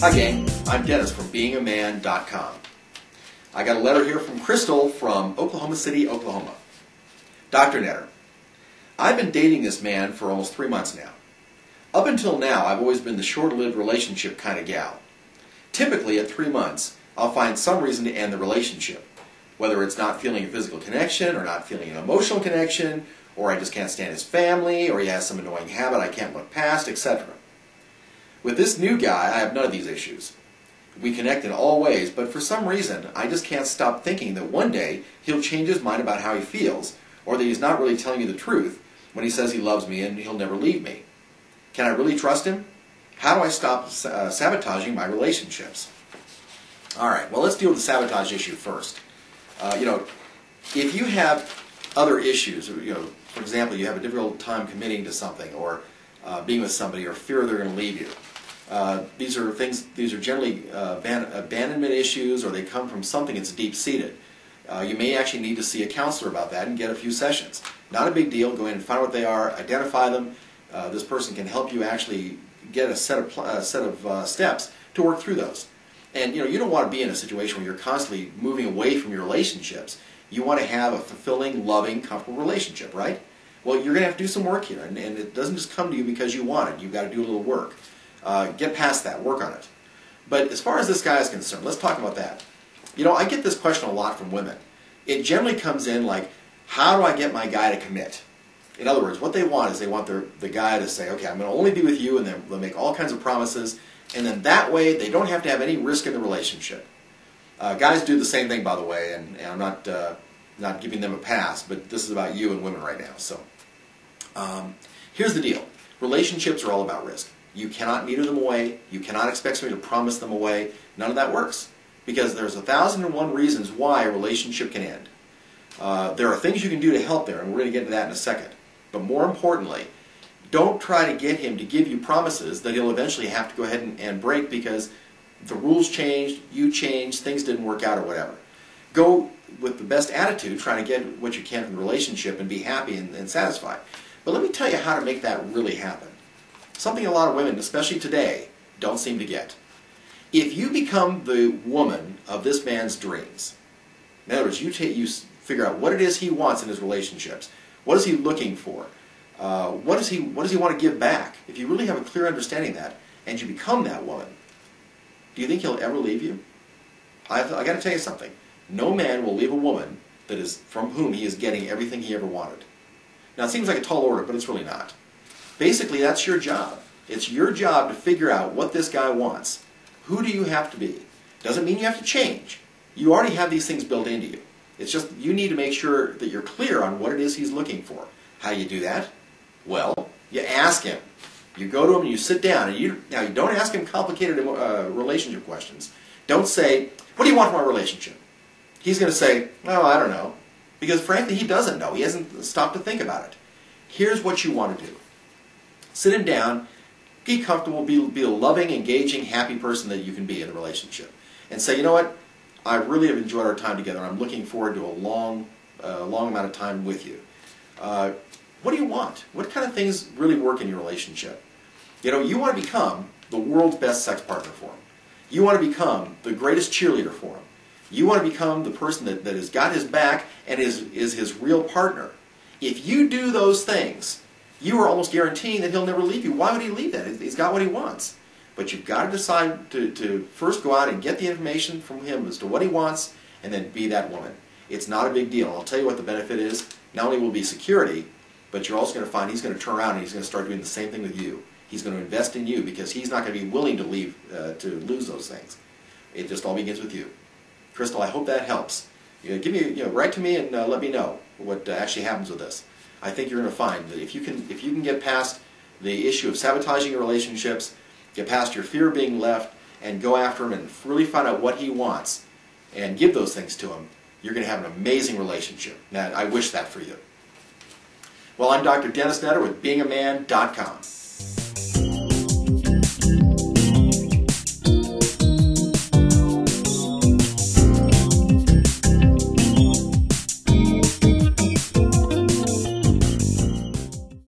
Hi gang, I'm Dennis from beingaman.com. I got a letter here from Crystal from Oklahoma City, Oklahoma. Dr. Netter, I've been dating this man for almost 3 months now. Up until now, I've always been the short-lived relationship kind of gal. Typically, at 3 months, I'll find some reason to end the relationship, whether it's not feeling a physical connection or not feeling an emotional connection, or I just can't stand his family, or he has some annoying habit I can't look past, etc. With this new guy, I have none of these issues. We connect in all ways, but for some reason, I just can't stop thinking that one day he'll change his mind about how he feels, or that he's not really telling me the truth when he says he loves me and he'll never leave me. Can I really trust him? How do I stop sabotaging my relationships? All right, well, let's deal with the sabotage issue first. If you have other issues, for example, you have a difficult time committing to something, or being with somebody, or fear they're going to leave you. These are generally abandonment issues, or they come from something that's deep-seated. You may actually need to see a counselor about that and get a few sessions. Not a big deal. Go in and find what they are, identify them. This person can help you actually get a set of steps to work through those. And you don't want to be in a situation where you're constantly moving away from your relationships. You want to have a fulfilling, loving, comfortable relationship, right? Well, you're going to have to do some work here, and it doesn't just come to you because you want it. You've got to do a little work. Get past that. Work on it. But as far as this guy is concerned, let's talk about that. I get this question a lot from women. It generally comes in like, how do I get my guy to commit? In other words, what they want is they want the guy to say, okay, I'm going to only be with you, and then they'll make all kinds of promises, and then that way they don't have to have any risk in the relationship. Guys do the same thing, by the way, and I'm not giving them a pass, but this is about you and women right now. So here's the deal. Relationships are all about risk. You cannot meter them away. You cannot expect somebody to promise them away. None of that works, because there's 1,001 reasons why a relationship can end. There are things you can do to help there, and we're going to get into that in a second. But more importantly, don't try to get him to give you promises that he'll eventually have to go ahead and break because the rules changed, you changed, things didn't work out, or whatever. Go with the best attitude, trying to get what you can from the relationship and be happy and satisfied. But let me tell you how to make that really happen. Something a lot of women, especially today, don't seem to get. If you become the woman of this man's dreams, in other words, you figure out what it is he wants in his relationships. What is he looking for? What does he want to give back? If you really have a clear understanding of that, and you become that woman, do you think he'll ever leave you? I got to tell you something. No man will leave a woman that is from whom he is getting everything he ever wanted. Now, it seems like a tall order, but it's really not. Basically, that's your job. It's your job to figure out what this guy wants. Who do you have to be? Doesn't mean you have to change. You already have these things built into you. It's just you need to make sure that you're clear on what it is he's looking for. How do you do that? Well, you ask him. You go to him and you sit down. And now, you don't ask him complicated relationship questions. Don't say, what do you want from our relationship? He's going to say, oh, I don't know. Because frankly, he doesn't know. He hasn't stopped to think about it. Here's what you want to do. Sit him down, be comfortable, be a loving, engaging, happy person that you can be in a relationship. And say, you know what? I really have enjoyed our time together. I'm looking forward to a long amount of time with you. What do you want? What kind of things really work in your relationship? You want to become the world's best sex partner for him. You want to become the greatest cheerleader for him. You want to become the person that has got his back and is his real partner. If you do those things, you are almost guaranteeing that he'll never leave you. Why would he leave that? He's got what he wants. But you've got to decide to first go out and get the information from him as to what he wants, and then be that woman. It's not a big deal. I'll tell you what the benefit is. Not only will it be security, but you're also going to find he's going to turn around and he's going to start doing the same thing with you. He's going to invest in you because he's not going to be willing to leave to lose those things. It just all begins with you. Crystal, I hope that helps. Write to me and let me know what actually happens with this. I think you're going to find that if you can get past the issue of sabotaging your relationships, get past your fear of being left, and go after him and really find out what he wants and give those things to him, you're going to have an amazing relationship. Now, I wish that for you. Well, I'm Dr. Dennis Netter with beingaman.com.